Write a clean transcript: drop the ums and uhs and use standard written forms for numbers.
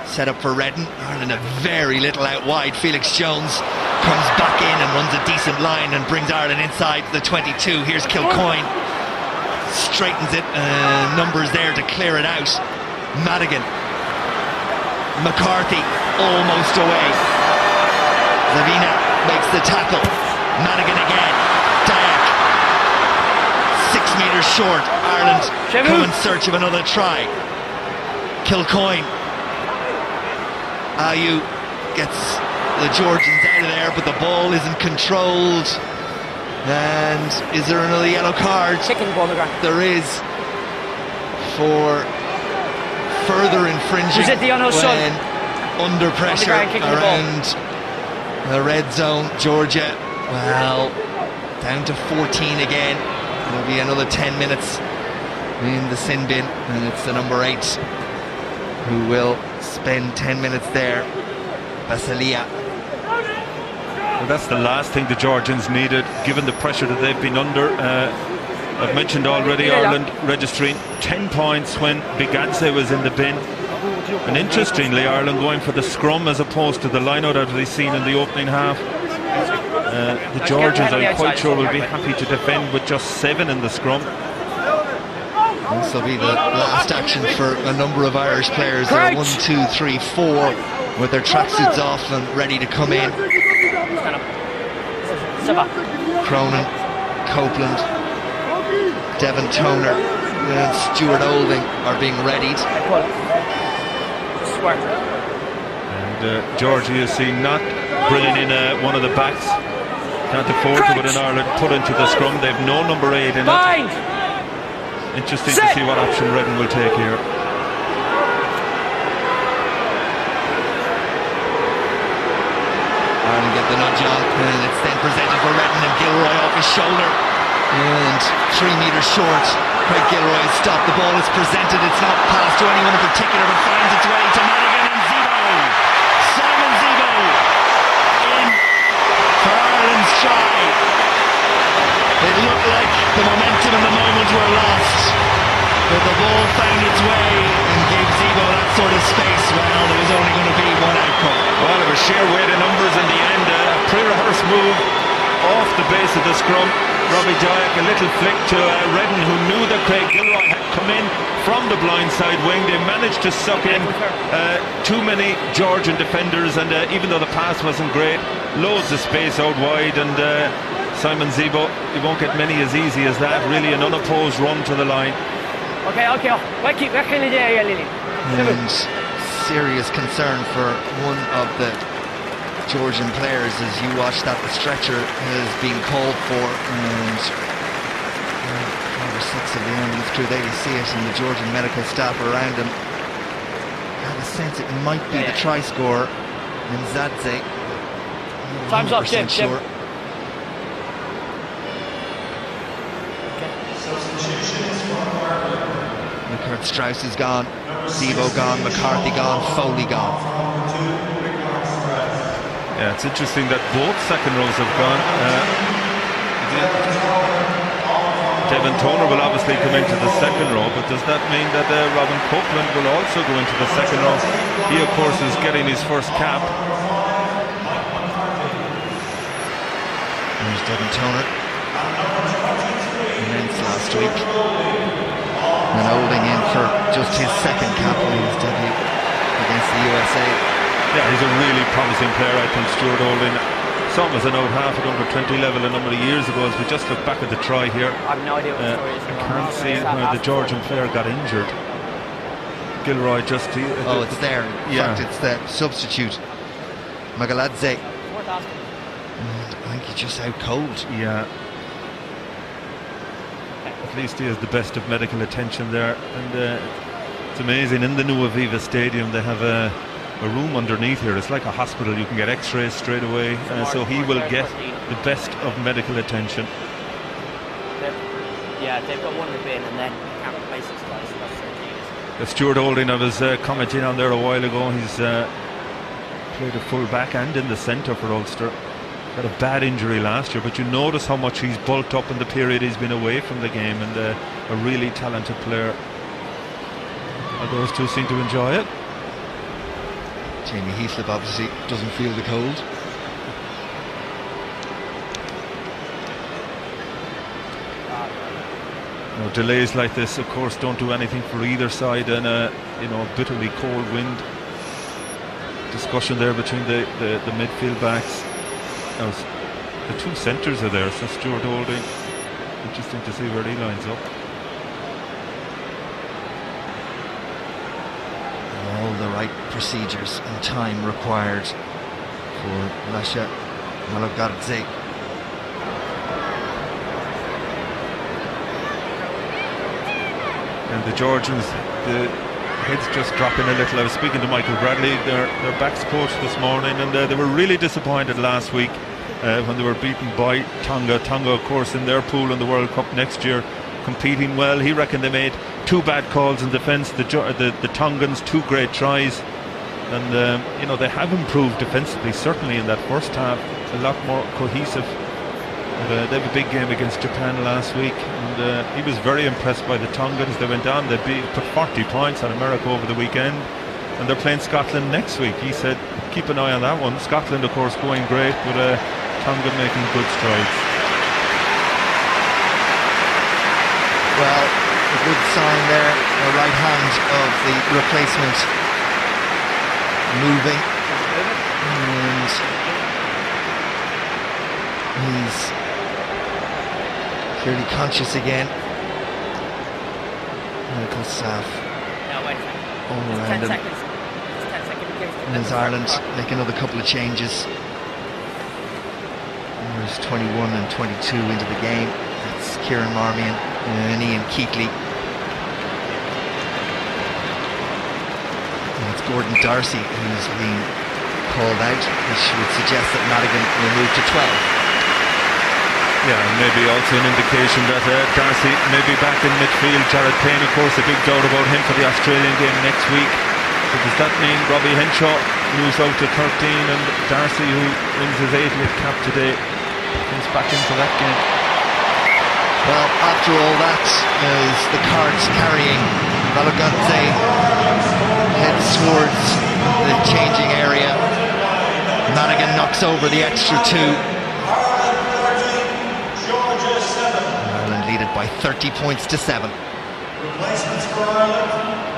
Set up for Redden. Ireland a very little out wide. Felix Jones comes back in and runs a decent line and brings Ireland inside the 22. Here's Kilcoyne. Straightens it. Numbers there to clear it out. Madigan. McCarthy almost away. Zavina makes the tackle. Madigan again. Dayak. 6 metres short. Ireland come in search of another try. Kilcoyne. Ayew gets the Georgians out of there, but the ball isn't controlled. And is there another yellow card? There is, for further infringing when under pressure around the red zone. Georgia, well, down to 14 again. There'll be another 10 minutes in the sin bin, and it's the number 8 who will spend 10 minutes there. Basilia. Well, that's the last thing the Georgians needed, given the pressure that they've been under. I've mentioned already Ireland registering 10 points when Bigadze was in the bin. And interestingly, Ireland going for the scrum as opposed to the line-out that we've seen in the opening half. The Georgians, I'm quite sure, will be happy to defend with just 7 in the scrum. This will be the last action for a number of Irish players. They're 1, 2, 3, 4 with their tracksuits off and ready to come in. Cronin, Copeland, Devon Toner and Stuart Olding are being readied. And Georgia, you see, not bringing in one of the backs. Can't afford to, with an Ireland put into the scrum. They've no number 8 in it. Interesting to see what option Redden will take here. Ireland get the nudge on, and it's then presented for Redden, and Gilroy off his shoulder. And 3 metres short. Craig Gilroy has stopped the ball. It's presented. It's not passed to anyone in particular, but finds its way to Madigan and Zebo. Simon Zebo in for Ireland's try. It looked like the momentum and the moment were lost, but the ball found its way and gave Zebo that sort of space. Well, there was only going to be one outcome. Well, it was sheer weight of numbers in the end. A pre-rehearsed move off the base of the scrum. Robbie Dayak, a little flick to Redden, who knew that Craig Gilroy had come in from the blindside wing. They managed to suck in too many Georgian defenders, and even though the pass wasn't great, loads of space out wide, and Simon Zebo, he won't get many as easy as that. Really an unopposed run to the line. And serious concern for one of the Georgian players as you watch that the stretcher is being called for, and 5 or 6 of the ambulance crew, there you see it, and the Georgian medical staff around him. I have a sense it might be the try scorer, Nzadze. Time's up, Jim. Sure. Kurt Strauss is gone, Zebo gone, McCarthy gone, Foley gone. Yeah, it's interesting that both second rows have gone. Devon Toner will obviously come into the second row, but does that mean that Robin Copeland will also go into the second row? He, of course, is getting his first cap. There's Devon Toner. Immense last week. And Olding in for just his second cap in his debut against the USA. Yeah, he's a really promising player, I think, Stuart Olding. Saw him as an out half at under 20 level a number of years ago. As we just look back at the try here, I have no idea what the story is. I can't see where the Georgian player got injured. Gilroy just... it's there. In fact, it's the substitute, Magaladze. I think he's just out cold. Yeah. At least he has the best of medical attention there, and it's amazing. In the new Aviva Stadium they have a room underneath here. It's like a hospital. You can get x-rays straight away, so he will get the best of medical attention. They've got one in the bin, and then you can't replace this guy, so that's their genius. Stuart Olding, I was commenting on there a while ago, he's played a full back and in the centre for Ulster. Got a bad injury last year, but you notice how much he's bulked up in the period he's been away from the game, and a really talented player. Those two seem to enjoy it. Jamie Heaslip obviously doesn't feel the cold. Delays like this, of course, don't do anything for either side, and a bitterly cold wind. Discussion there between the midfield backs. The two centres are there, so Stuart Holding. Interesting to see where he lines up. All the right procedures and time required for Lasha Malogardze. And the Georgians, the heads just dropping a little. I was speaking to Michael Bradley, their backs coach, this morning, and they were really disappointed last week when they were beaten by Tonga. Tonga, of course, in their pool in the World Cup next year, competing well. He reckoned they made 2 bad calls in defence. The Tongans, 2 great tries, and they have improved defensively, certainly in that first half, a lot more cohesive. They have a big game against Japan last week, and he was very impressed by the Tongans. They went on, they put 40 points on America over the weekend, and they're playing Scotland next week. He said keep an eye on that one. Scotland, of course, going great, but Tonga making good strides. Well, a good sign there, the right hand of the replacement moving, and he's clearly conscious again. Medical staff all around him. 10 seconds. It's 10 seconds. And there's Ireland make another couple of changes. Numbers 21 and 22 into the game. That's Kieran Marmion and Ian Keatley. And it's Gordon Darcy who's being called out, which would suggest that Madigan will move to 12. Yeah, maybe also an indication that Darcy may be back in midfield. Jared Payne, of course, a big doubt about him for the Australian game next week. So does that mean Robbie Henshaw moves out to 13 and Darcy, who wins his 80th cap today, comes back in for that game? Well, after all that, as the cards carrying Malogardze heads towards the changing area, Madigan knocks over the extra 2. Ireland lead it by 30 points to 7. Replacements for Ireland.